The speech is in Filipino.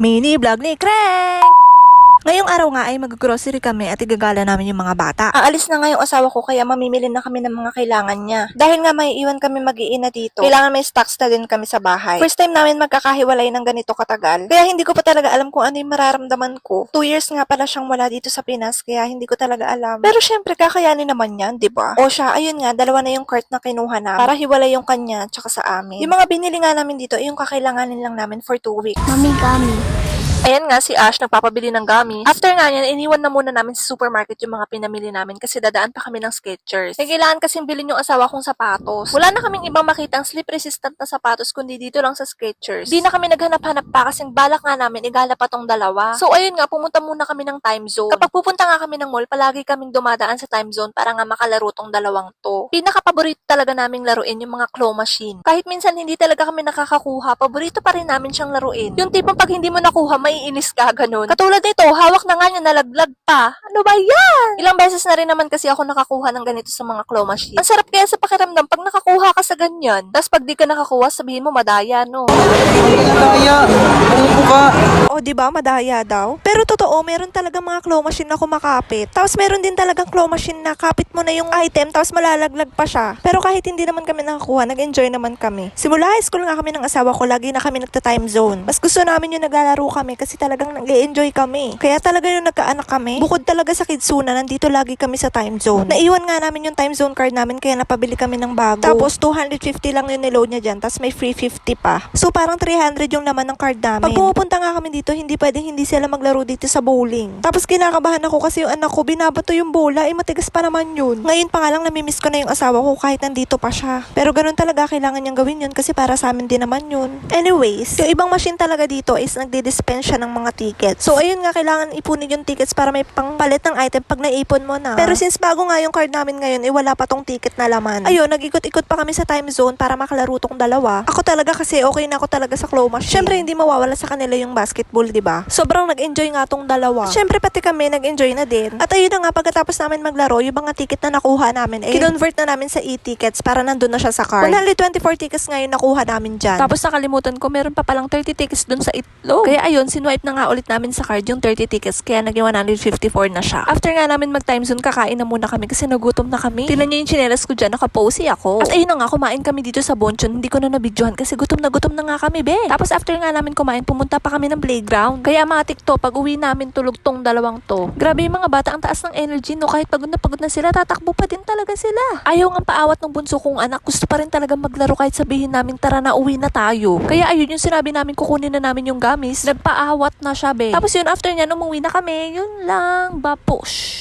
Mini vlog ni Kreng! Ngayong araw nga ay mag-grocery kami at igagala namin yung mga bata. Aalis na nga yung asawa ko kaya mamimili na kami ng mga kailangan niya. Dahil nga may iwan kami mag-iina dito, kailangan may stocks na din kami sa bahay. First time namin magkakahiwalay ng ganito katagal. Kaya hindi ko pa talaga alam kung ano yung mararamdaman ko. 2 years nga pala siyang wala dito sa Pinas kaya hindi ko talaga alam. Pero syempre kakayanin naman yan, di ba? O siya, ayun nga, dalawa na yung cart na kinuha namin para hiwalay yung kanya tsaka sa amin. Yung mga binili nga namin dito ay yung kakailanganin lang namin for 2 weeks. Mami Gummy. Ayan nga si Ash, nagpapabili ng gummies. After nga yan, iniwan na muna namin sa supermarket yung mga pinamili namin kasi dadaan pa kami ng Skechers. Kailangan kasing bilhin yung asawa kong sapatos. Wala na kaming ibang makitang slip-resistant na sapatos kundi dito lang sa Skechers. Di na kami naghanap-hanap pa kasing balak nga namin igala pa tong dalawa. So ayun nga, pumunta muna kami ng time zone. Kapag pupunta nga kami ng mall, palagi kaming dumadaan sa time zone para nga makalaro tong dalawang to. Pinaka-paborito talaga naming laruin yung mga claw machine. Kahit minsan hindi talaga kami nakakakuha, paborito pa rin namin siyang laruin. Yung tipong pag hindi mo nakuha, maiinis ka, ganun. Katulad nito, hawak na nga niya, nalaglag pa. Ano ba yan? Ilang beses na rin naman kasi ako nakakuha ng ganito sa mga claw machine. Ang sarap kaya sa pakiramdam pag nakakuha ka sa ganyan. Tapos pag di ka nakakuha, sabihin mo madaya, no? Madaya! Ano ka? O, di ba madaya daw? Pero totoo, meron talagang mga claw machine na kumakapit. Tapos meron din talagang claw machine na kapit mo na yung item, tapos malalaglag pa siya. Pero kahit hindi naman kami nakakuha, nag-enjoy naman kami. Simula high school nga kami ng asawa ko, lagi na kami nagta-time zone. Mas gusto namin yung naglalaro kami kasi talagang nag-enjoy kami. Kaya talaga yung nagkaanak kami, bukod talaga sa Kidsuna, nandito lagi kami sa time zone. Naiwan nga namin yung time zone card namin kaya napabili kami ng bago. Tapos 250 lang yung niload niya dyan, tapos may free 50 pa. So parang 300 yung laman ng card namin. Pag pumupunta nga kami dito, hindi pwedeng hindi sila maglaro dito sa bowling. Tapos kinakabahan ako kasi yung anak ko, binabato yung bola, matigas pa naman yun. Ngayon pa nga lang namimiss ko na yung asawa ko kahit nandito pa siya. Pero ganun talaga, kailangan niyang gawin yun kasi para sa amin din naman yun. Anyways, yung ibang machine talaga dito is nagdi-dispense siya ng mga tickets. So ayun nga, kailangan ipunin yung tickets para may pangpalit ng item pag naipon mo na. Pero since bago nga yung card namin ngayon, wala pa tong ticket na laman. Ayun, nag-ikot-ikot pa kami sa time zone para makalaro tong dalawa. Ako talaga kasi okay na ako talaga sa claw machine. Syempre hindi mawawala sa kanila yung basketball, di ba? Sobrang nag-enjoy nga tong dalawa. Syempre pati kami nag-enjoy na din. At ayun na nga, pagkatapos namin maglaro, yung mga ticket na nakuha namin, kinonvert na namin sa e-tickets para nandun na siya sa card. 124 tickets ngayon nakuha namin dyan. Tapos nakalimutan ko, meron pa palang 30 tickets dun sa itlog. Kaya ayun, sinwipe na nga ulit namin sa card yung 30 tickets, kaya naging 154 na siya. After nga namin mag-time zone, kakain na muna kami kasi nagutom na kami. Tingnan niyo yung chinelas ko dyan, nakaposy ako. At ayun na nga, kumain kami dito sa Bonchon. Hindi ko na nabidyohan kasi gutom na nga kami, be. Tapos after nga namin kumain, pumunta pa kami ng playground. Kaya mga tikto, pag uwi namin tulog tong dalawang to. Grabe yung mga bata, ang taas ng energy, no? Kahit pagod na sila, tatakbo pa din talaga sila. Ayaw nga paawat ng bunso kong anak. Gusto pa rin talaga maglaro kahit sabihin namin, tara na, uwi na tayo. Kaya ayun yung sinabi namin, kukunin na namin yung gamis. Nagpaawat na siya, be. Tapos yun, after niya, umuwi na kami. Yun lang, bapush.